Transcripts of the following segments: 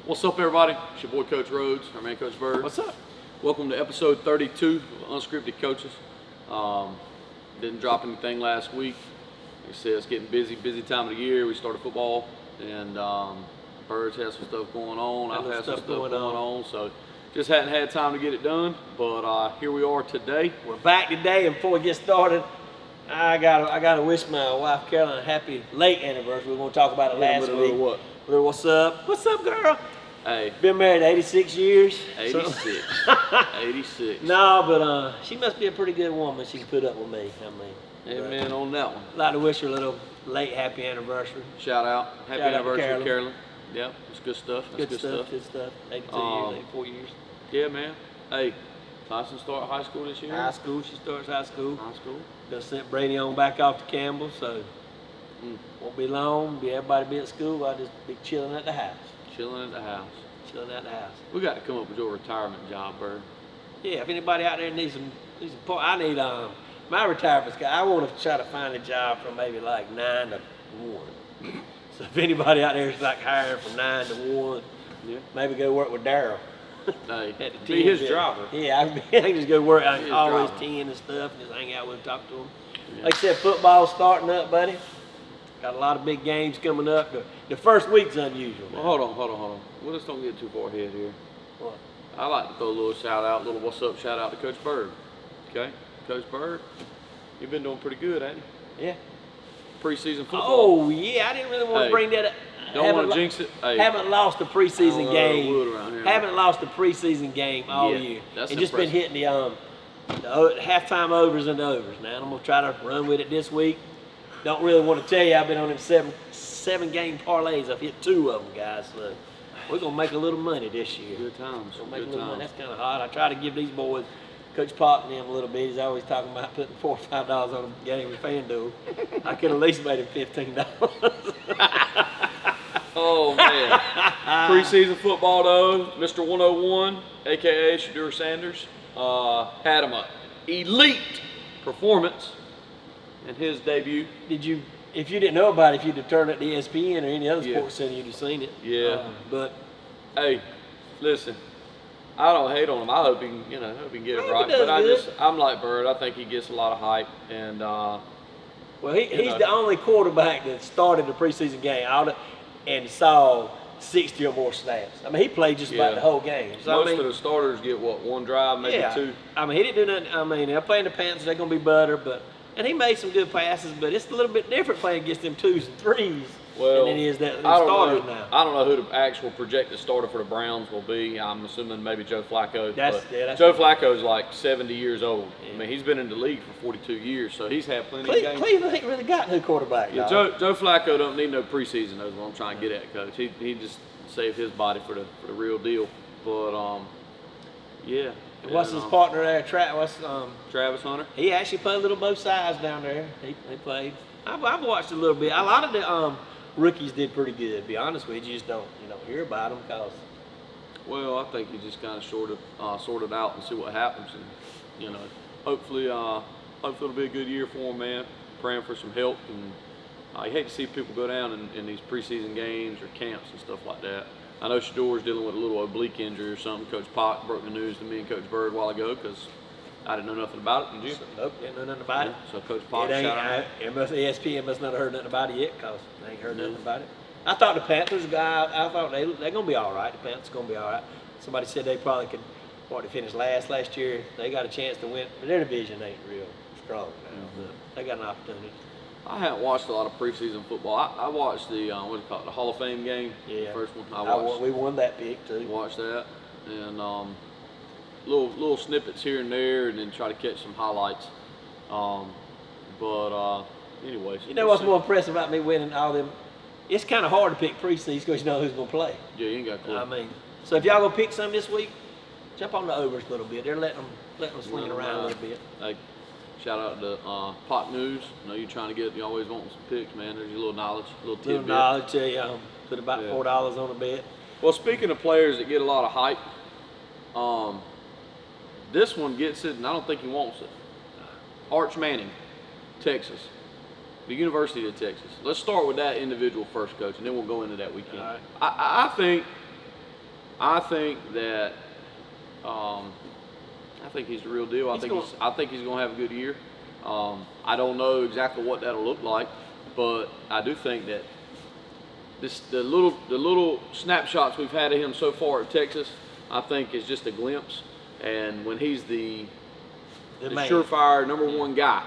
What's up, everybody? It's your boy, Coach Rhodes, our man, Coach Bird. What's up? Welcome to episode 32 of Unscripted Coaches. Didn't drop anything last week. Like I said, it's getting busy time of the year. We started football, and Bird's has some stuff going on. I've had some stuff going on. So just hadn't had time to get it done. But here we are today. We're back today, and before we get started, I gotta wish my wife Carolyn a happy late anniversary. We are gonna talk about it last week. What? What's up? What's up, girl? Hey. Been married 86 years. 86. 86. No, but she must be a pretty good woman. She can put up with me. Amen on that one. I'd like to wish her a little late happy anniversary. Shout out. Happy anniversary, Carolyn. Yep, it's good stuff. That's good stuff. 82 years, 84 years. Yeah, man. Hey, Tyson start high school this year? High school. She starts high school. High school. Just sent Brady on back off to Campbell, so won't be long. Everybody be at school. I'll just be chilling at the house. Chilling at the house. Chilling at the house. We got to come up with your retirement job, Bird. Yeah, if anybody out there needs some I need my retirement. I want to try to find a job from maybe like 9 to 1. So if anybody out there is like hiring from 9 to 1, maybe go work with Daryl. Hey, be his driver. Yeah, I can just go work. I can always 10 and stuff, and just hang out with him, talk to him. Yeah. Like I said, football's starting up, buddy. Got a lot of big games coming up. The first week's unusual. Well, hold on. We just don't get too far ahead here. What? I like to throw a little shout out, little what's up shout out to Coach Bird. Okay, Coach Bird, you've been doing pretty good, ain't you? Yeah. Preseason football. Oh yeah, I didn't really want to bring that up. Don't want to jinx it. Hey, haven't lost a preseason game. Here, haven't lost a preseason game all year. That's just been hitting the halftime overs and overs. Now I'm gonna try to run with it this week. Don't really want to tell you I've been on them seven game parlays. I've hit 2 of them, guys. So we're gonna make a little money this year. Good times. Money. That's kind of hot. I try to give these boys, Coach Pop and them, a little bit. He's always talking about putting $4 or $5 on a game with FanDuel. I could at least made him $15. Oh man. Preseason football though, Mr. 101, aka Shedeur Sanders, had him an elite performance in his debut. If you didn't know about it, if you'd have turned it to ESPN or any other sports center, you'd have seen it. Yeah. But hey, listen, I don't hate on him. I hope he can, hope he can get it right. But I'm like Bird. I think he gets a lot of hype, and well, he's the only quarterback that started the preseason game and saw 60 or more snaps. I mean, he played just about the whole game. So, most of the starters get what, 1 drive, maybe 2. I mean, he didn't do nothing. I mean, they're playing the Panthers. They're gonna be butter, and he made some good passes. But it's a little bit different playing against them 2s and 3s. Well, than it is that starters now. I don't know who the actual projected starter for the Browns will be. I'm assuming maybe Joe Flacco. That's Joe Flacco's like 70 years old. Yeah. I mean, he's been in the league for 42 years, so he's had plenty of games. Cleveland ain't really got no quarterback. Yeah, Joe Flacco don't need no preseason. That's what I'm trying to get at, Coach. He just saved his body for the real deal. But yeah. And what's his partner there? Travis Hunter. He actually played a little both sides down there. He played. I've watched a little bit. A lot of the rookies did pretty good. To be honest with you, just don't hear about them because. Well, I think you just kind of sort it out and see what happens, and hopefully it'll be a good year for him, man. Praying for some help, and I hate to see people go down in these preseason games or camps and stuff like that. I know Shedeur's dealing with a little oblique injury or something. Coach Pock broke the news to me and Coach Bird a while ago because I didn't know nothing about it. Did you? Nope, didn't know nothing about it. So Coach Pock, shout out. ESPN must not have heard nothing about it yet because they ain't heard nothing about it. I thought the Panthers I thought they're going to be all right. The Panthers going to be all right. Somebody said they probably could finish last year. They got a chance to win, but their division ain't real strong now. But they got an opportunity. I haven't watched a lot of preseason football. I watched the the Hall of Fame game. Yeah, the first one. We won that pick too. Watched that, and little snippets here and there, and then try to catch some highlights. Anyways. You know what's more impressive about me winning all them? It's kind of hard to pick preseason because you know who's going to play. Yeah, you ain't got a clue. I mean, so if y'all going to pick some this week, jump on the overs a little bit. They're letting them swing around a little bit. Hey, shout out to Pot News. I know you're trying to you always want some picks, man. There's your little knowledge, little tidbit. Little knowledge, tell you, put about $4 on a bet. Well, speaking of players that get a lot of hype, this one gets it, and I don't think he wants it. Arch Manning, Texas. The University of Texas. Let's start with that individual first, Coach, and then we'll go into that weekend. All right. I think I think that I think he's the real deal. I think he's going to have a good year. I don't know exactly what that'll look like, but I do think that the little snapshots we've had of him so far at Texas, I think is just a glimpse. And when he's the surefire #1 guy,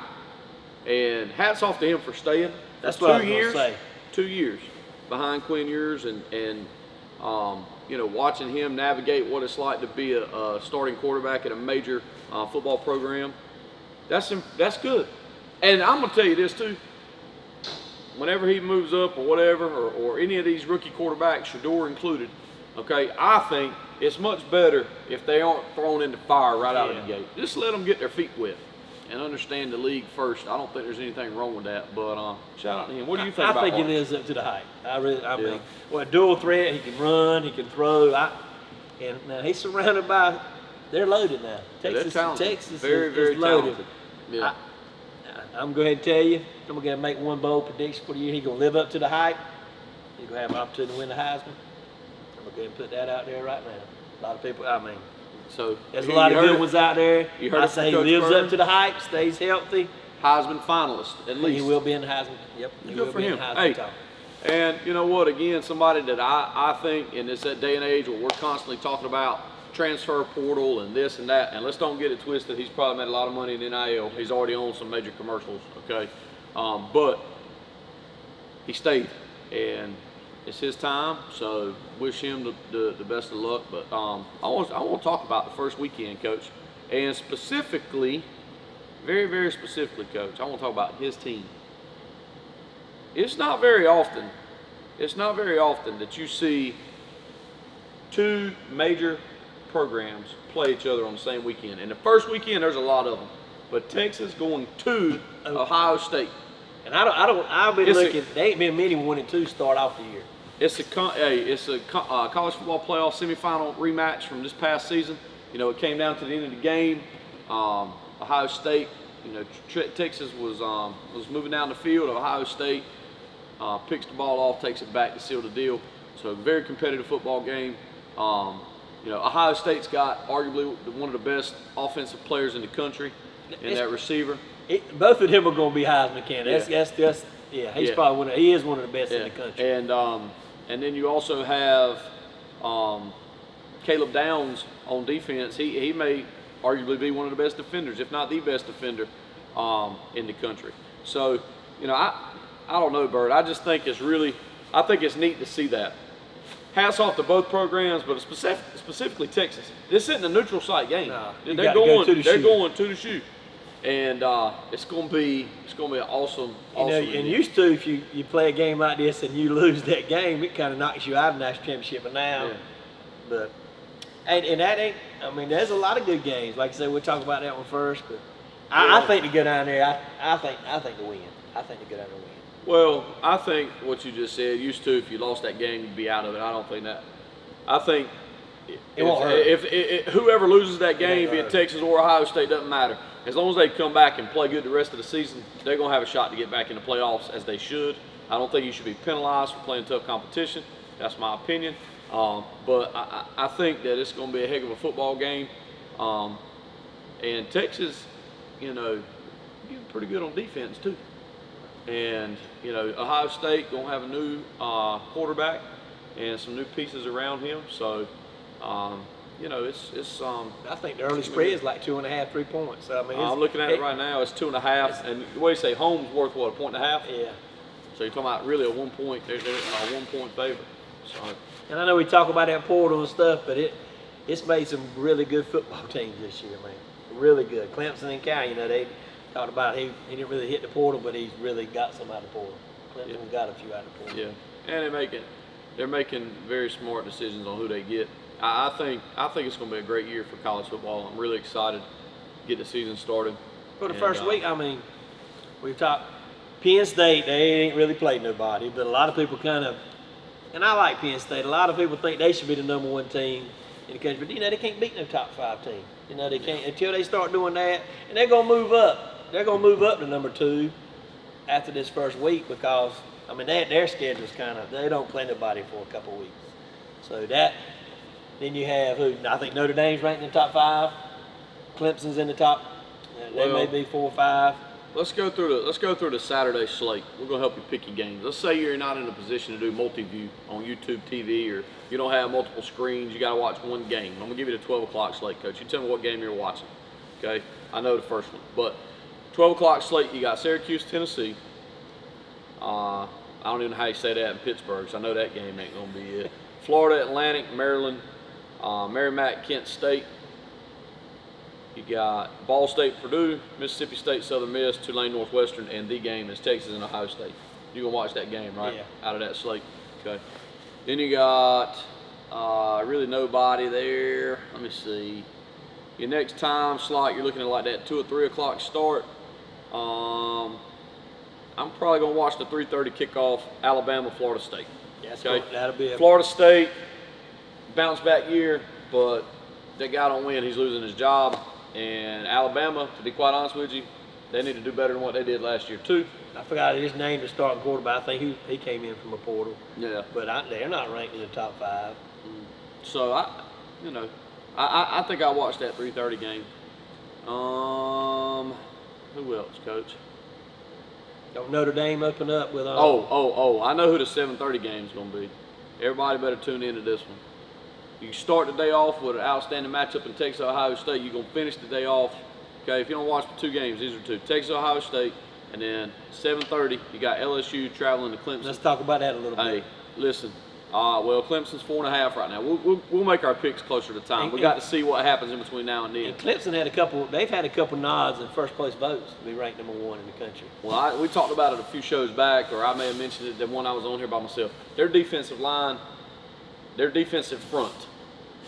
and hats off to him for staying. That's what I was gonna say. 2 years behind Quinn Ewers, and watching him navigate what it's like to be a starting quarterback at a major football program. That's good. And I'm gonna tell you this too. Whenever he moves up or whatever, or any of these rookie quarterbacks, Shedeur included, okay, I think it's much better if they aren't thrown into fire right out of the gate. Just let them get their feet wet and understand the league first. I don't think there's anything wrong with that. But shout out to him. What do you think about I think he lives up to the hype. I mean, well, dual threat. He can run. He can throw. And now he's surrounded by. They're loaded now. Texas very, very is loaded. talented. Yeah. I'm going to tell you. I'm going to make one bold prediction for the year. He's going to live up to the hype. He's going to have an opportunity to win the Heisman. I'm going to go ahead and put that out there right now. A lot of people. So there's a lot of good ones out there. You heard I say he lives up to the hype, stays healthy. Heisman finalist, at least. He will be in the Heisman. Yep. Good for him. Hey, and you know what? Again, somebody that I think in this day and age where we're constantly talking about transfer portal and this and that, and let's don't get it twisted. He's probably made a lot of money in NIL. He's already on some major commercials. Okay, but he stayed, and it's his time. So wish him the best of luck. But I want to talk about the first weekend, Coach, and specifically, very, very specifically, Coach. I want to talk about his team. It's not very often that you see two major programs play each other on the same weekend. And the first weekend, there's a lot of them. But Texas going to Ohio State. And I've been looking. There ain't been many 1-2 start off the year. It's a college football playoff semifinal rematch from this past season. You know, it came down to the end of the game. Ohio State, Texas was moving down the field. Ohio State picks the ball off, takes it back to seal the deal. So very competitive football game. Ohio State's got arguably one of the best offensive players in the country in that receiver. Both of them are going to be Heisman candidates. He's probably he is one of the best in the country. And then you also have Caleb Downs on defense. He may arguably be one of the best defenders, if not the best defender in the country. So, I don't know, Bert. I just think it's neat to see that. Hats off to both programs, but specifically Texas. This isn't a neutral site game. No, they're going to the shoe, and it's going to be an awesome. And used to, if you play a game like this and you lose that game, it kind of knocks you out of the national championship. But now, and that ain't. I mean, there's a lot of good games. Like I said, we'll talk about that one first. But I think to go down there, I think to win. I think to go down there and win. Well, I think what you just said, used to, if you lost that game, you'd be out of it. I don't think that. I think it won't hurt. If whoever loses that game, be it Texas or Ohio State, doesn't matter. As long as they come back and play good the rest of the season, they're going to have a shot to get back in the playoffs, as they should. I don't think you should be penalized for playing tough competition. That's my opinion. But I think that it's going to be a heck of a football game. And Texas, getting pretty good on defense too. And, Ohio State going to have a new quarterback and some new pieces around him. So, it's. I think the early spread is like 2.5, 3 points. I mean, I'm looking at it right now. It's 2.5. And what do you say? Home's worth what? 1.5? Yeah. So you're talking about really a 1 point. They're a 1 point favorite. So. And I know we talk about that portal and stuff, but it's made some really good football teams this year, man. Really good. Clemson and Cal, they talked about he didn't really hit the portal, but he's really got some out of the portal. Clemson got a few out of the portal. Yeah, and they're making very smart decisions on who they get. I think it's going to be a great year for college football. I'm really excited to get the season started. For the first week, we've talked Penn State. They ain't really played nobody, but a lot of people and I like Penn State. A lot of people think they should be the #1 team in the country, but they can't beat no top 5 team. They can't until they start doing that, and they're gonna move up. They're gonna move up to #2 after this first week because their schedule's they don't play nobody for a couple of weeks. So Then you have who? I think Notre Dame's ranked in the top 5. Clemson's in the top. They may be 4 or 5. Let's go through the Saturday slate. We're gonna help you pick your games. Let's say you're not in a position to do multi-view on YouTube TV, or you don't have multiple screens. You got to watch one game. I'm gonna give you the 12 o'clock slate, Coach. You tell me what game you're watching. Okay, I know the first one, but 12 o'clock slate. You got Syracuse, Tennessee. I don't even know how you say that in Pittsburgh, so I know that game ain't gonna be it. Florida Atlantic, Maryland, Merrimack, Kent State. You got Ball State, Purdue, Mississippi State, Southern Miss, Tulane, Northwestern, and the game is Texas and Ohio State. You're going to watch that game, right? Yeah. Out of that slate. Okay. Then you got really nobody there. Let me see. Your next time slot, you're looking at like that 2 or 3 o'clock start. I'm probably going to watch the 3:30 kickoff, Alabama, Florida State. Yes, Okay. that'll be Florida State, bounce back year, but that guy don't win, he's losing his job. And Alabama, to be quite honest with you, they need to do better than what they did last year too. I forgot his name, the starting quarterback. I think he came in from a portal. Yeah. But they're not ranked in the top 5. So I think I watched that 3:30 game. Who else, Coach? Don't Notre Dame open up with? I know who the 7:30 game is going to be. Everybody better tune into this one. You start the day off with an outstanding matchup in Texas, Ohio State. You're going to finish the day off. Okay, if you don't watch the 2 games, these are 2. Texas, Ohio State, and then 7:30, you got LSU traveling to Clemson. Let's talk about that a little bit. Hey, listen. Well, Clemson's 4.5 right now. We'll make our picks closer to time. We got to see what happens in between now and then. And Clemson they've had a couple nods in first place votes to be ranked number 1 in the country. Well, we talked about it a few shows back, or I may have mentioned it the one I was on here by myself. Their defensive line, their defensive front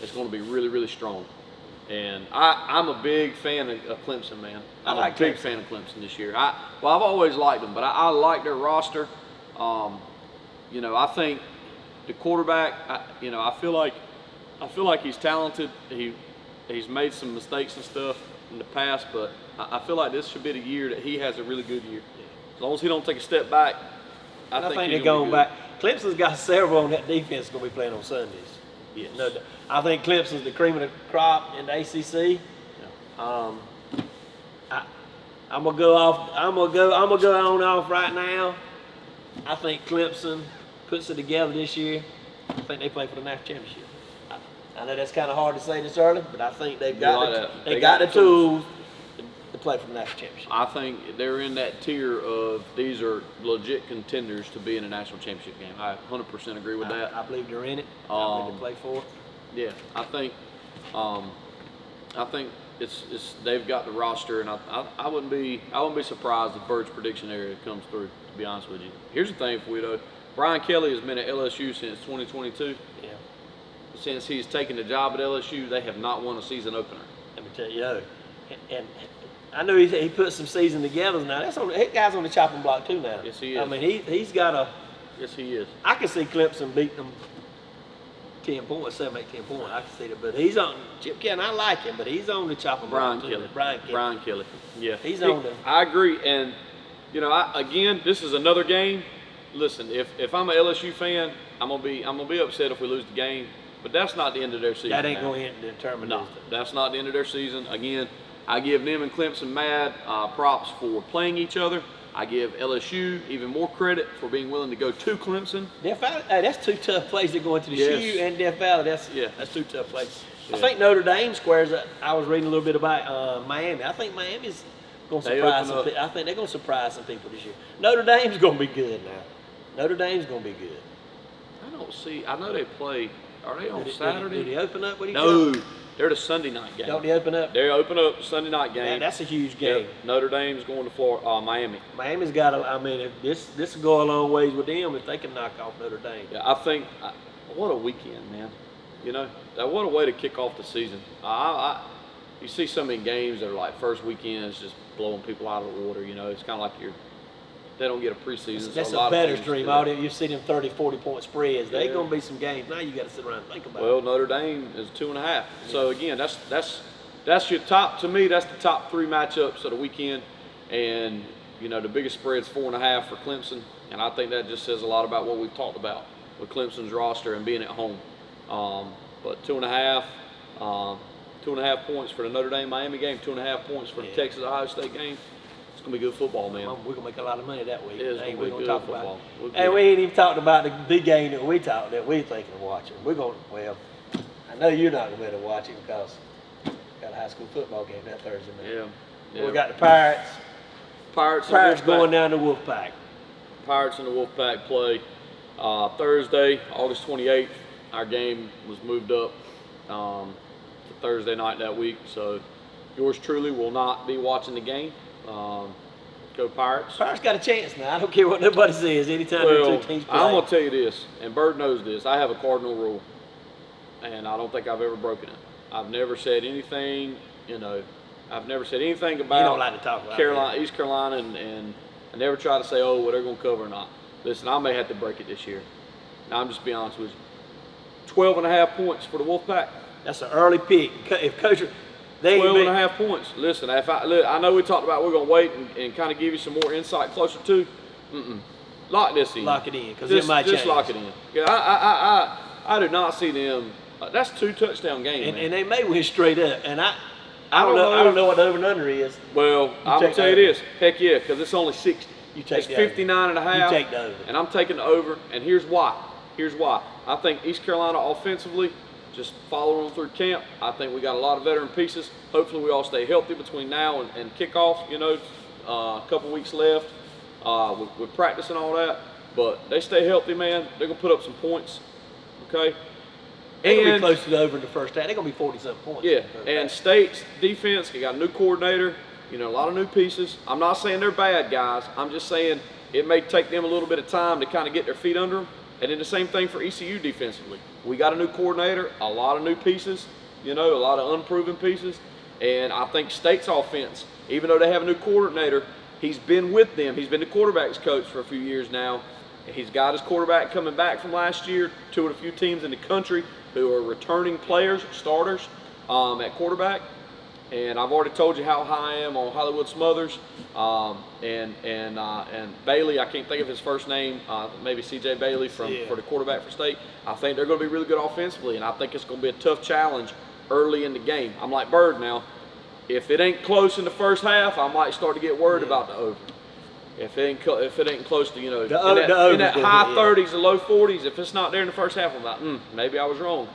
is going to be really, really strong. And I'm a big fan of Clemson, man. I'm a big fan of Clemson this year. I've always liked them, but I like their roster. I think the quarterback, I feel like he's talented. He's made some mistakes and stuff in the past, but I feel like this should be the year that he has a really good year. As long as he don't take a step back, I think they're going back. Clemson's got several on that defense going to be playing on Sundays. Yes. No, I think Clemson's the cream of the crop in the ACC. Yeah. I'm gonna go on off right now. I think Clemson puts it together this year. I think they play for the national championship. I know that's kind of hard to say this early, but I think they've got they got the tools to play for the national championship. I think they're in that tier of these are legit contenders to be in a national championship game. I 100% agree with that. I believe they're in it. I believe they play for it. Yeah, I think it's they've got the roster, and I wouldn't be surprised if Bird's prediction area comes through. To be honest with you, here's the thing for you though. Brian Kelly has been at LSU since 2022. Yeah. Since he's taken the job at LSU, they have not won a season opener. Let me tell you, and I know he put some season together now. That guy's on the chopping block too now. Yes, he is. I mean, he's got a. Yes, he is. I can see Clemson beating them 10 points, 7, 8, 10 points. I can see that, but he's on Chip Kelly. I like him, but he's on the chopping block too. Brian Kelly. Yeah, he's on the. I agree, and again, this is another game. Listen, if I'm an LSU fan, I'm gonna be upset if we lose the game. But that's not the end of their season. That ain't going to determine. No, that's not the end of their season. Again, I give them and Clemson mad props for playing each other. I give LSU even more credit for being willing to go to Clemson. Death Valley, that's 2 tough plays to go into the shoe and Death Valley. That's 2 tough plays. Yeah. I think Notre Dame squares. I was reading a little bit about Miami. I think Miami's going to surprise some people. I think they're going to surprise some people this year. Notre Dame's going to be good now. Notre Dame's going to be good. I know they play. Are they on Saturday? Do they open up? No, they're the Sunday night game. Don't they open up? They open up Sunday night game. That's a huge game. Yep. Notre Dame's going to Miami. Miami's got if this will go a long ways with them if they can knock off Notre Dame. Yeah, I think what a weekend, man. What a way to kick off the season. You see so many games that are like first weekends just blowing people out of the water. It's kind of like they don't get a preseason. That's a better stream. You see them 30, 40-point spreads. They're going to be some games. Now you got to sit around and think about it. Well, Notre Dame is 2.5. Yeah. So again, that's your top. To me, that's the top 3 matchups of the weekend. And the biggest spread's 4.5 for Clemson. And I think that just says a lot about what we've talked about with Clemson's roster and being at home. But 2.5, 2.5 points for the Notre Dame Miami game, 2.5 points for the Texas Ohio State game. It's gonna be good football, man. We're gonna make a lot of money that week. It is Hey, gonna be good talk football. about it. And we ain't even talked about the big game that we're thinking of watching. We're gonna, well, I know you're not gonna be able to watch it because we got a high school football game that Thursday night. Yeah. We got the Pirates. Pirates Going down to Wolfpack. Pirates and the Wolfpack play Thursday, August 28th. Our game was moved up to Thursday night that week, so yours truly will not be watching the game. Go Pirates. Pirates got a chance now. I don't care what nobody says. Anytime Well, two teams play. I'm gonna tell you this, and Bird knows this. I have a cardinal rule, and I don't think I've ever broken it. I've never said anything. I've never said anything about. You don't like to talk about Carolina, East Carolina, and I never try to say, oh, well, they're gonna cover or not. Listen, I may have to break it this year. Now I'm just being honest with you. 12.5 points for the Wolfpack. That's an early pick. If Coach, they 12.5 points. Listen, I know we talked about we're gonna wait and kind of give you some more insight closer to. Lock this in. Lock it in, because it might just change. lock it in. Yeah, I do not see them. That's 2 touchdown games. And they may win straight up. And I don't know what the over and under is. Well, I'm gonna tell you this. Heck yeah, because it's only 60. You take it's the over. 59.5. You take the over. And I'm taking the over. And here's why. I think East Carolina offensively, just following them through camp, I think we got a lot of veteran pieces. Hopefully we all stay healthy between now and kickoff. A couple weeks left with practice and all that. But they stay healthy, man. They're gonna put up some points. Okay. They're going to be close to the over in the first half. They're going to be 40-something points. Yeah, and State's defense, they got a new coordinator, a lot of new pieces. I'm not saying they're bad guys. I'm just saying it may take them a little bit of time to kind of get their feet under them. And then the same thing for ECU defensively. We got a new coordinator, a lot of new pieces, a lot of unproven pieces. And I think State's offense, even though they have a new coordinator, he's been with them. He's been the quarterback's coach for a few years now. He's got his quarterback coming back from last year, 2 of the few teams in the country who are returning players, starters at quarterback. And I've already told you how high I am on Hollywood Smothers and Bailey. I can't think of his first name. Maybe C.J. Bailey for the quarterback for State. I think they're going to be really good offensively, and I think it's going to be a tough challenge early in the game. I'm like Bird now. If it ain't close in the first half, I might start to get worried about the over. If it ain't close to, in that high 30s or low 40s, if it's not there in the first half, I'm like, maybe I was wrong.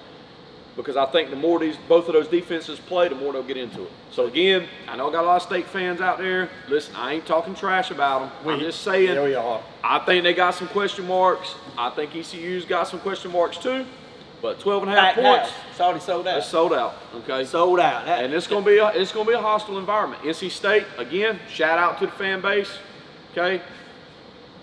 Because I think the more both of those defenses play, the more they'll get into it. So again, I know I got a lot of State fans out there. Listen, I ain't talking trash about them. I'm just saying, there we are. I think they got some question marks. I think ECU's got some question marks too. But 12.5 points. It's already sold out. It's sold out. Okay. Sold out. And it's gonna be a hostile environment. NC State, again, shout out to the fan base. Okay.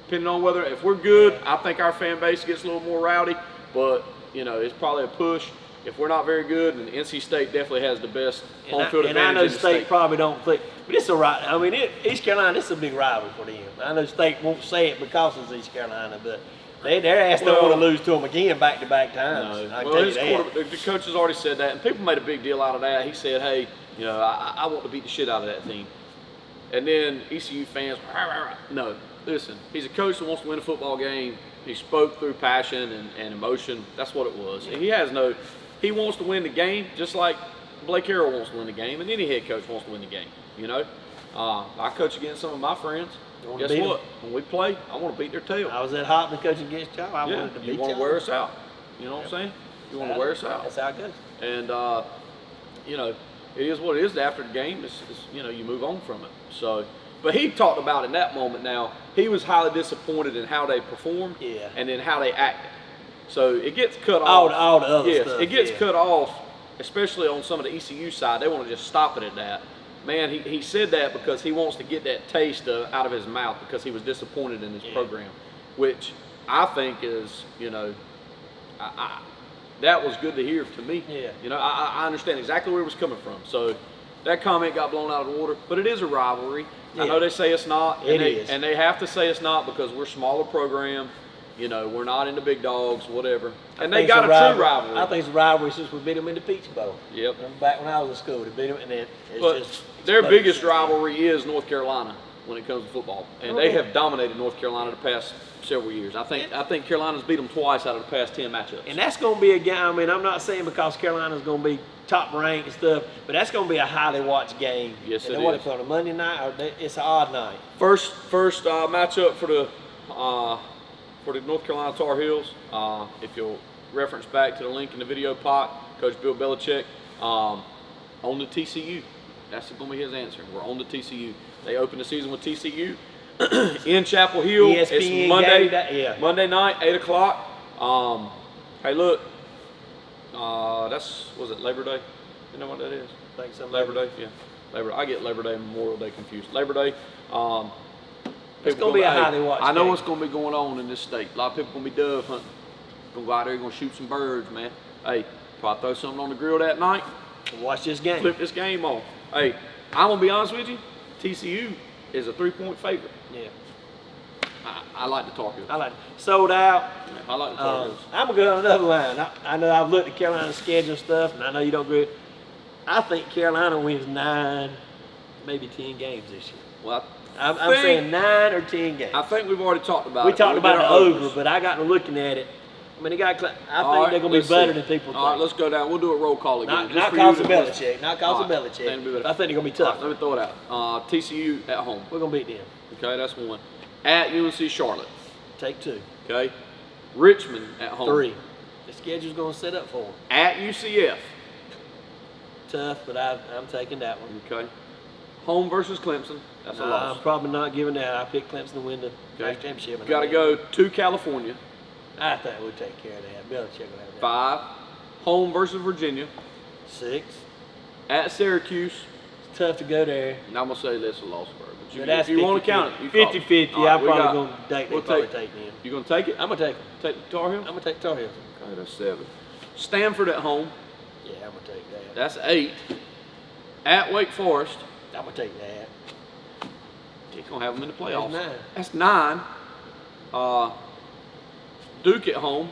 Depending on if we're good, I think our fan base gets a little more rowdy. But it's probably a push. If we're not very good, then NC State definitely has the best home field advantage. And I know in the State probably don't think, but it's a right. I mean, East Carolina, this is a big rivalry for them. I know State won't say it because it's East Carolina, but their ass don't want to lose to them again back-to-back times. No. The coach has already said that, and people made a big deal out of that. He said, hey, I want to beat the shit out of that team. And then ECU fans, no, listen, he's a coach that wants to win a football game. He spoke through passion and emotion. That's what it was. And he wants to win the game just like Blake Harrell wants to win the game, and any head coach wants to win the game. I coach against some of my friends. Guess what? When we play, I want to beat their tail. I was at Hopman coaching against y'all. I wanted to beat y'all. You want to wear us out. You know what I'm saying? You want to wear us out. That's how it goes. And, it is what it is. After the game, it's you move on from it. So, but he talked about in that moment now, he was highly disappointed in how they performed and then how they acted. So it gets cut off. All the other stuff. Yes, it gets cut off, especially on some of the ECU side. They want to just stop it at that. Man, he said that because he wants to get that taste out of his mouth because he was disappointed in his program, which I think is, that was good to hear to me. Yeah. I understand exactly where it was coming from. So that comment got blown out of the water, but it is a rivalry. I know they say it's not. And they have to say it's not because we're a smaller program. We're not in the big dogs, whatever. And they got a true rivalry. I think it's a rivalry since we beat them in the Peach Bowl. Yep. Back when I was in school, they beat them, and their biggest rivalry is North Carolina. when it comes to football, and they have dominated North Carolina the past several years. I think Carolina's beat them twice out of the past 10 matchups. And that's going to be a game. I mean, I'm not saying because Carolina's going to be top ranked and stuff, but that's going to be a highly watched game. Yes, and it what is. It's on a Monday night, or it's an odd night. First matchup for the North Carolina Tar Heels. If you'll reference back to the link in the video pot, Coach Bill Belichick on the TCU. That's going to be his answer. We're on the TCU. They open the season with TCU in Chapel Hill. ESPN It's Monday, yeah. Monday night, 8 o'clock. Hey, look, was it Labor Day? You know what that is? I think so. Labor Day, yeah. Labor Day. I get Labor Day and Memorial Day confused. Labor Day. It's going to be a highly watched I know game. what's going to be going on in this state. A lot of people going to be dove hunting. Going to go out there, going to shoot some birds, man. Hey, probably throw something on the grill that night. Watch this game. Flip this game on. Hey, I'm going to be honest with you. TCU is a 3-point favorite. Yeah. I like the Tar Heels. I like it. Sold out. I like the Tar Heels. I'm going to go on another line. I know I've looked at Carolina's schedule and stuff, and I know you don't agree. I think Carolina wins 9, maybe 10 games this year. Well, I'm saying 9 or 10 games. I think we've already talked about it. We talked did about the our over, overs. but I got to looking at it. I mean, I think All right, they're going to let's be better see. than people All right, think. let's go down. We'll do a roll call again. Not just for cause you of to- Belichick. Not cause of All right, Belichick. that'll be better. I think they're going to be All tough. right, let me throw it out. TCU at home. We're going to beat them. Okay, that's one. At UNC Charlotte. Take 2. Okay. Richmond at home. 3. The schedule's going to set up for them. At UCF. Tough, but I'm taking that one. Okay. Home versus Clemson. That's a I'm loss. probably not giving that. I picked Clemson to win the national championship. and Got to I go to California. I think we'll take care of that. Belichick will have that. 5. Home versus Virginia. 6. At Syracuse. It's tough to go there. And I'm going to say that's a loss for her. But But that's if you want to 50-50. count it, you call it. 50-50. All right, I'm we probably got- going to take we'll them. You going to take it? I'm going to take them. Take the Tar Heels? I'm going to take Tar Heels. Okay, that's 7. Stanford at home. Yeah, I'm going to take that. That's 8. At Wake Forest. I'm going to take that. He's going to have them in the playoffs. That's 9. That's 9. Duke at home.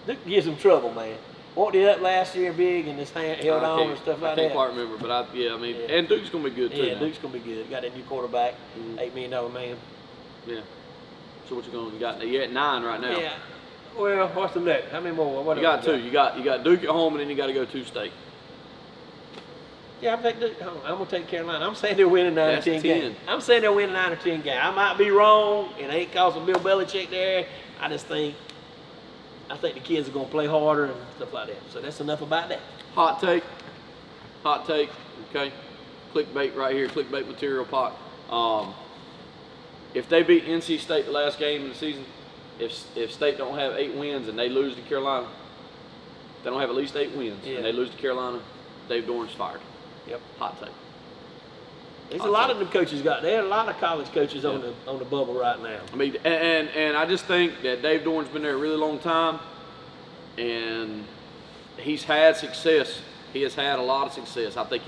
Duke gives them trouble, man. Weren't they up last year big and just held on and stuff like I can't that? quite remember, but I mean, Yeah. and Duke's going to be good too. Yeah, now. Duke's going to be good. Got that new quarterback, Mhm. $8 million man. Yeah. So what you got? You're at 9 right now. Yeah. Well, what's the next? How many more? What You else got we 2. You got Duke at home, and then you got to go to State. Yeah, I'm taking Duke home. I'm gonna take Carolina. I'm saying they're winning 9 That's or 10 10. games. I'm saying they're winning 9 or 10 games. I might be wrong. It ain't cause of Bill Belichick there. I think the kids are gonna play harder and stuff like that. So that's enough about that. Hot take. Okay. Clickbait right here. Clickbait material pot. If they beat NC State the last game of the season, if State don't have 8 wins and they lose to Carolina, if they don't have at least 8 wins Yeah. and they lose to Carolina, Dave Dorn's fired. Yep. Hot take. There's I'll a lot take of them coaches there are a lot of college coaches on the bubble right now. I mean, and I just think that Dave Dorn's been there a really long time, and he's had success. He has had a lot of success. I think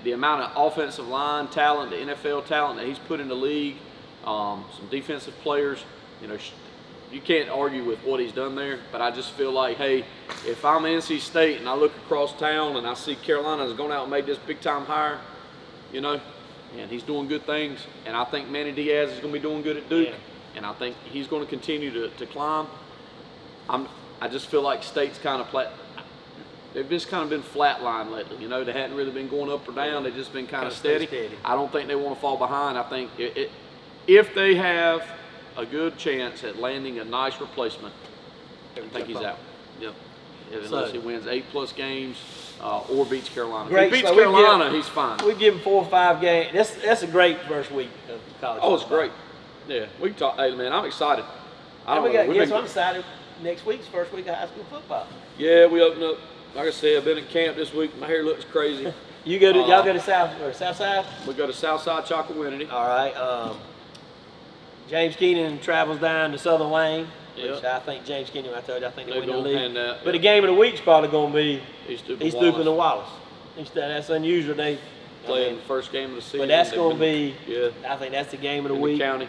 the amount of offensive line talent, the NFL talent that he's put in the league, some defensive players, you can't argue with what he's done there. But I just feel like, hey, if I'm NC State and I look across town and I see Carolina's gone out and made this big time hire, and he's doing good things, and I think Manny Diaz is going to be doing good at Duke, Yeah. and I think he's going to continue to climb. I just feel like State's kind of they've just kind of been flatline lately. They hadn't really been going up or down. They've just been kind of steady. I don't think they want to fall behind. I think if they have a good chance at landing a nice replacement, I think he's out. Yep. Unless he wins 8+ games or beats Carolina. Great. If he beats So we Carolina, he's fine. We give them 4 or 5 games. That's a great first week of college. Oh, it's football. great. Yeah, we can talk. Hey, man, I'm excited. And we got, guess what? I'm excited. Next week's first week of high school football. Yeah, we open up. Like I said, I've been at camp this week. My hair looks crazy. Y'all go to South Side? We go to Southside Chocowinity. All right. James Keenan travels down to Southern Wayne, which Yep. I think James Keenan, I told you, I think they They're win the gonna league. hand that, But the yeah. game of the week's probably going to be East Duke East Wallace. Duke and Wallace. That's unusual. Playing the first game of the season. But that's They've going to been- be, yeah, I think that's the game of the in week. the county.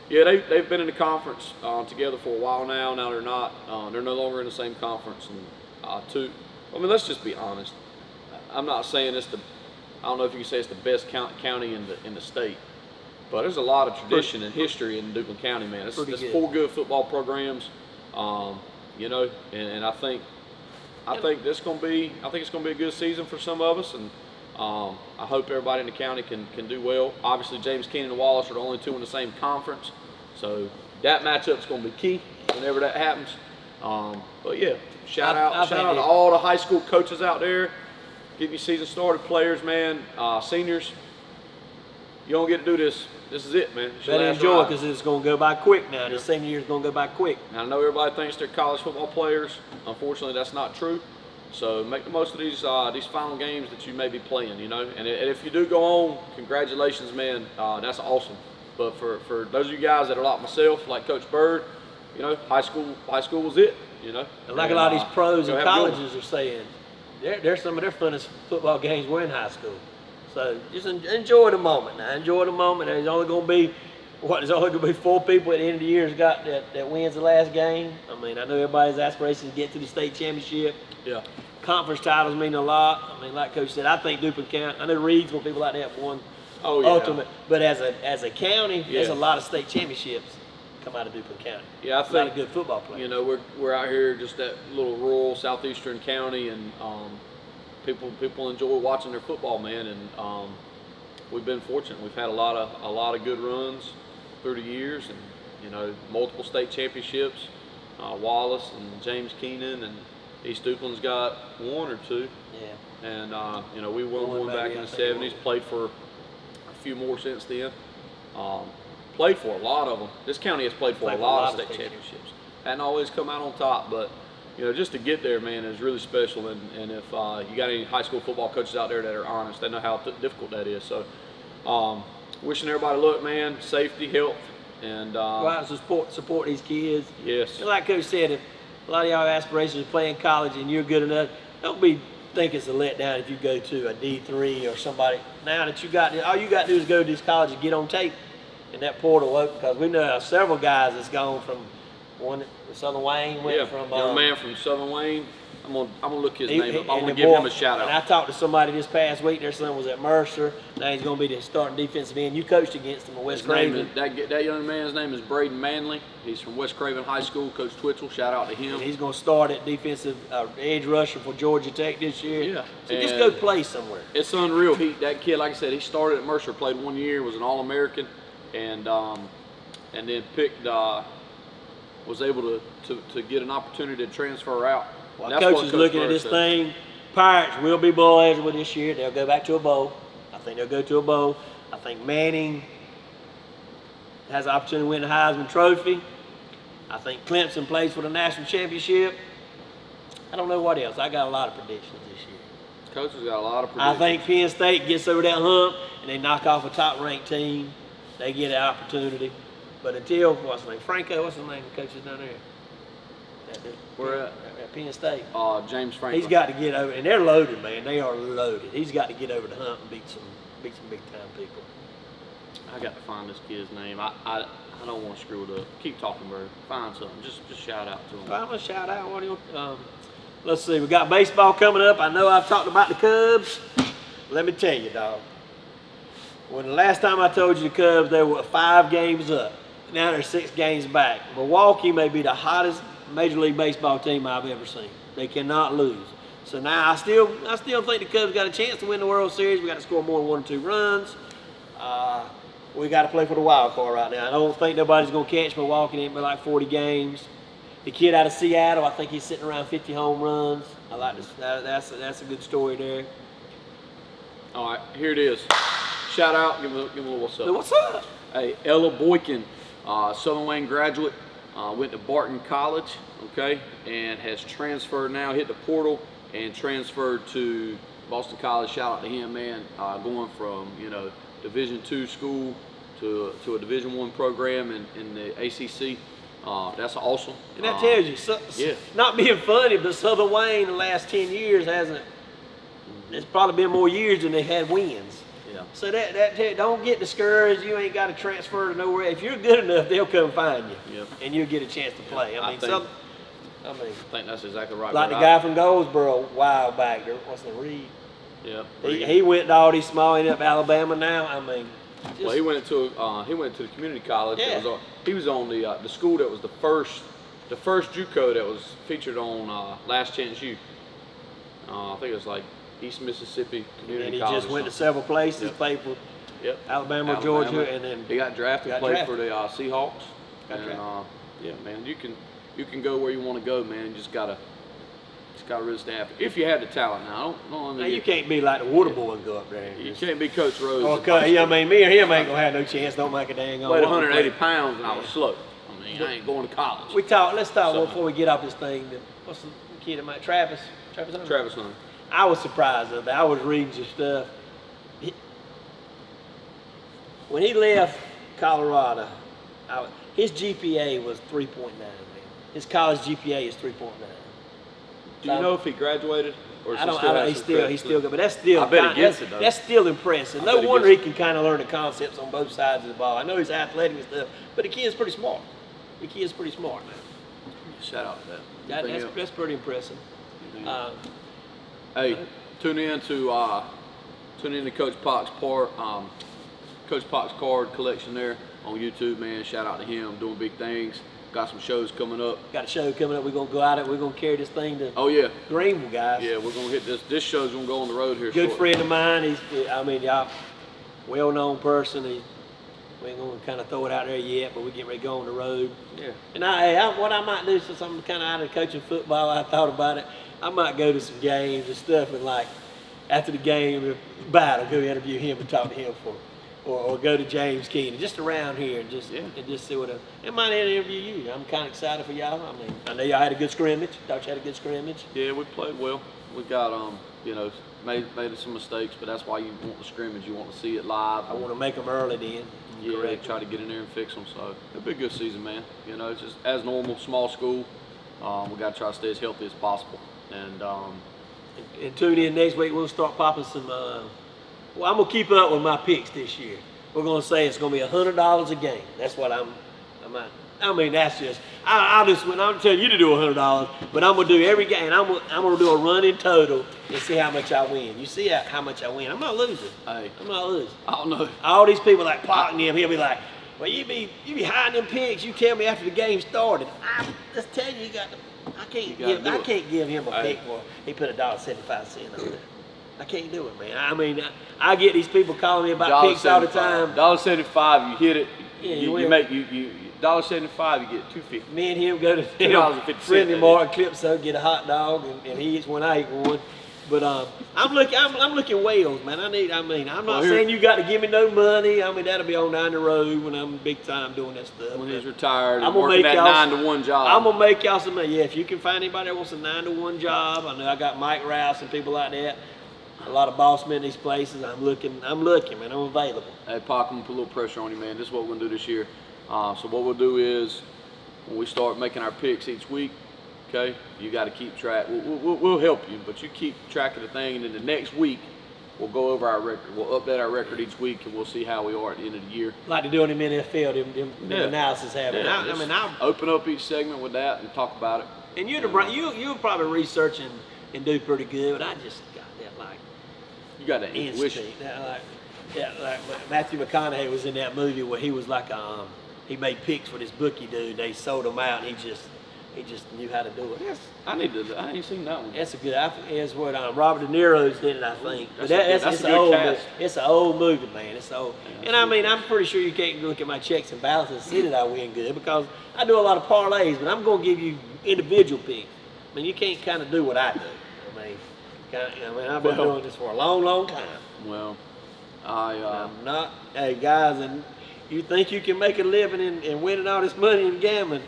Yeah, they've been in the conference together for a while now. Now they're not. They're no longer in the same conference. And let's just be honest. I'm not saying I don't know if you can say it's the best county in the state, But there's a lot of tradition and history in Duplin County, man. It's Pretty good. 4 good football programs, you know, and I think it's gonna be a good season for some of us, and I hope everybody in the county can do well. Obviously, James Keenan and Wallace are the only 2 in the same conference, so that matchup's gonna be key whenever that happens. But yeah, shout out to all the high school coaches out there. Get your season started, players, man. Seniors, you don't get to do this. This is it, man. Better enjoy it because it's going to go by quick now. The senior year is going to go by quick. Now, I know everybody thinks they're college football players. Unfortunately, that's not true. So make the most of these final games that you may be playing, you know. And if you do go on, congratulations, man. That's awesome. But for those of you guys that are like myself, like Coach Bird, you know, high school was it, you know. And like a lot of these pros and colleges are saying, they're some of their funnest football games were in high school. So just enjoy the moment now. Enjoy the moment. There's only going to be, there's only going to be 4 people at the end of the year that wins the last game. I mean, I know everybody's aspirations to get to the state championship. Yeah. Conference titles mean a lot. I mean, like Coach said, I think Duplin County, I know Reed's where people like that won ultimate. But as a county, there's a lot of state championships come out of Duplin County. Yeah, I think a lot of good football players. You know, we're out here just that little rural southeastern county, and people enjoy watching their football, man, and we've been fortunate. We've had a lot of good runs through the years, and you know, multiple state championships. Wallace and James Keenan and East Duplin's got 1 or 2. Yeah. And you know, we won one back in the 70s. Played for a few more since then. Played for a lot of them. This county has played for a lot of state championships. Hadn't always come out on top, but you know, just to get there, man, is really special. And if you got any high school football coaches out there that are honest, they know how difficult that is. So, wishing everybody luck, man, safety, health, and go out and support these kids. Yes. And like Coach said, if a lot of y'all have aspirations to play in college and you're good enough, don't think it's a letdown if you go to a D3 or somebody. Now that all you got to do is go to this college and get on tape, and that portal open, because we know several guys that's gone from one. Southern Wayne went from young man from Southern Wayne. I'm gonna look his name up. I want to give him a shout out. And I talked to somebody this past week. Their son was at Mercer. Now he's going to be the starting defensive end. You coached against him at West Craven. That young man's name is Braden Manley. He's from West Craven High School. Coach Twitchell, shout out to him. And he's going to start at defensive edge rusher for Georgia Tech this year. Yeah. So just go play somewhere. It's unreal. That kid, like I said, he started at Mercer, played 1 year, was an All-American, and then picked. Was able to get an opportunity to transfer out. Well, Coach is looking at this thing. Pirates will be bowl eligible this year. They'll go back to a bowl. I think they'll go to a bowl. I think Manning has the opportunity to win the Heisman Trophy. I think Clemson plays for the national championship. I don't know what else. I got a lot of predictions this year. Coach has got a lot of predictions. I think Penn State gets over that hump and they knock off a top-ranked team. They get an opportunity. But until, what's his name? Franco, what's his name? The coach is down there. Where at Penn State. James Franklin. He's got to get over, and they're loaded, man. They are loaded. He's got to get over the hump and beat some big time people. I got to find this kid's name. I don't want to screw it up. Keep talking, bro. Find something. Just shout out to him. I'm gonna shout out. What do you? Let's see. We got baseball coming up. I know I've talked about the Cubs. Let me tell you, dog. When the last time I told you the Cubs, they were 5 games up. Now they're 6 games back. Milwaukee may be the hottest Major League Baseball team I've ever seen. They cannot lose. So now I still think the Cubs got a chance to win the World Series. We got to score more than 1 or 2 runs. We got to play for the wild card right now. I don't think nobody's going to catch Milwaukee. It ain't been like 40 games. The kid out of Seattle, I think he's sitting around 50 home runs. I like this. That's a good story there. All right, here it is. Shout out. Give him a little what's up. What's up? Hey, Ella Boykin. Southern Wayne graduate, went to Barton College, okay, and has transferred now, hit the portal, and transferred to Boston College. Shout out to him, man. Going from, you know, Division II school to a Division I program in the ACC. That's awesome. And that tells you, not being funny, but Southern Wayne the last 10 years hasn't. It's probably been more years than they had wins. Yeah. So that don't get discouraged. You ain't got to transfer to nowhere. If you're good enough, they'll come find you, and you'll get a chance to play. I think that's exactly right. Like the guy from Goldsboro a while back, what's the Reed? Yeah. He went to all these small, ended up Alabama now. I mean, Well, he went to the community college. Yeah. He was on the school that was the first JUCO that was featured on Last Chance U. I think it was like East Mississippi Community And he College. just went to something. several places, Yep. played for Yep. Alabama, Georgia, and then he got drafted, got played drafted. for the Seahawks. Got And drafted. yeah, man, you can go where you want to go, man. You just gotta really stay after. If you have the talent, now I don't now you can't be like the water boy and go up there. And You just, can't be Coach Rose. okay, I mean, me or him ain't gonna have no chance. Don't make a dang on. Weighed what we 180 play. pounds and I was slow. I mean, I ain't going to college. Let's talk So- before we get off this thing. What's the kid of mine? Travis Hunter? Travis Hunter. I was surprised of that. I was reading some stuff. When he left Colorado, his GPA was 3.9, man. His college GPA is 3.9. Do you know if he graduated or I don't. He's still good, but that's still. I bet he gets it, though. That's still impressive. I No bet he wonder he gets can kind of learn the concepts on both sides of the ball. I know he's athletic and stuff, but the kid's pretty smart. The kid's pretty smart, man. Shout out to that. That's pretty impressive. Hey, tune in to Coach Pock's Coach Pock's card collection there on YouTube, man. Shout out to him, doing big things. Got some shows coming up. Got a show coming up. We're gonna go out it. We're gonna carry this thing to Oh yeah, Greenville, guys. yeah. We're gonna hit this. This show's gonna go on the road here. Good shortly. friend of mine. Y'all, well-known person. We ain't gonna kind of throw it out there yet, but we get ready to go on the road. Yeah. And what I might do, since I'm kind of out of coaching football, I thought about it. I might go to some games and stuff, and like after the game, battle, go interview him and talk to him or go to James Keenan, just around here and just see what it might interview you. I'm kind of excited for y'all. I mean, I know y'all had a good scrimmage. Thought you had a good scrimmage. Yeah, we played well. We got made some mistakes, but that's why you want the scrimmage. You want to see it live. I want to make them early then. Yeah, Correct. try to get in there and fix them. So it'll be a good season, man. You know, it's just as normal, small school. We got to try to stay as healthy as possible. And tune in next week. We'll start popping some. Well, I'm gonna keep up with my picks this year. We're gonna say it's gonna be $100 a game. That's what I'm at. I mean, that's just. I'll just. When I'm telling you to do $100, but I'm gonna do every game. I'm gonna do a running total and see how much I win. You see how much I win. I'm not losing. hey, I'm not losing. I don't know. All these people like plotting him. He'll be like, "Well, you be hiding them picks. You tell me after the game started." I just tell you, I can't give him a pick where he put $1.75 on there. I can't do it, man. I mean, I get these people calling me about picks all the time. $1.75, you hit it. Yeah, you make $1.75, you get $2.50. Me and him go to $2.50 Friendly Martin Clipso, get a hot dog, and he eats one, I eat one. But I'm looking Wales, man. I'm not saying you got to give me no money. I mean, that'll be on down the road when I'm big time doing that stuff. When he's retired, I'm and gonna working make that y'all 9-to-1 job. I'm gonna make y'all some money. Yeah, if you can find anybody that wants a 9-to-1 job, I know I got Mike Rouse and people like that. A lot of boss men in these places. I'm looking, man. I'm available. Hey, Pac, I'm gonna put a little pressure on you, man. This is what we're gonna do this year. So what we'll do is, when we start making our picks each week, okay, you got to keep track. We'll help you, but you keep track of the thing, and then the next week, we'll go over our record. We'll update our record each week, and we'll see how we are at the end of the year. Like to do in the NFL, them analysis happen. Yeah, I'll open up each segment with that and talk about it. and you'll probably research and do pretty good, but I just got that like You got that intuition. instinct. Like Matthew McConaughey was in that movie where he was like he made picks with his bookie dude. They sold him out, and he just knew how to do it. Yes, I ain't seen that one. That's a good. It's what Robert De Niro's did it, I think. But That's it's a an good old. cast. It's an old movie, man. It's old. Yeah, And I mean, I'm pretty sure you can't look at my checks and balances and see that I win good because I do a lot of parlays, but I'm going to give you individual picks. I mean, you can't kind of do what I do. I've been doing this for a long, long time. Well, I'm not. Hey guys, and you think you can make a living in winning all this money and gambling?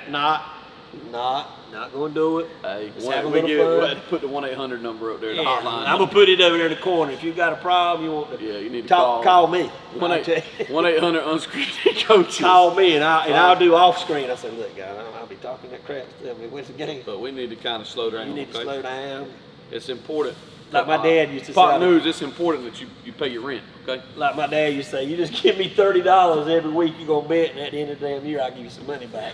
Not gonna do it. hey, Just have a little fun. put the 1-800 number up there, the Yeah, hotline. I'm gonna put it over there in the corner. If you got a problem, you want to Yeah, you need to call me. 1-800 unscripted coaches. Call me and I'll do off screen. I said, look, guys, I'll be talking that crap. Tell me when's the game. But we need to kind of slow down. You need to okay? slow down. It's important. Like my dad used to Pop say. News, it's important that you pay your rent, okay? Like my dad used to say, you just give me $30 every week, you're gonna bet, and at the end of the damn year, I'll give you some money back.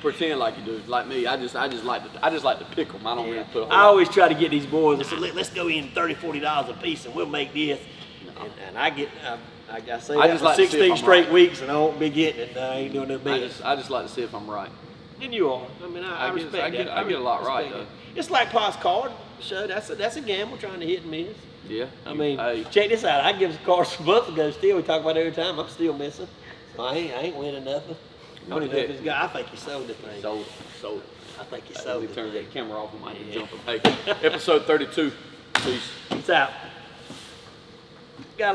Pretend like you do. Like me, I just like to pick them. I don't really put. I always try to get these boys. I said, let's go in $30, $40 a piece, and we'll make this. And I get, I say I that just for like to see if 16 I'm straight right. weeks, and I won't be getting it. And I ain't doing no I business. just like to see if I'm right. And you are. I mean, I I guess respect I get- that. I get a lot right, respect though. it. It's like Pot's card show. That's a gamble trying to hit and miss. Yeah. I mean, hey, check this out. I give us cards a month ago. Still, we talk about it every time. I'm still missing. So I ain't winning nothing. I don't even know if it's got. I think he sold the thing. sold it. I think he Hey, sold let the me turn thing. that camera off. I might have to Yeah. jump it. Hey, episode 32. Peace. Peace out. Got a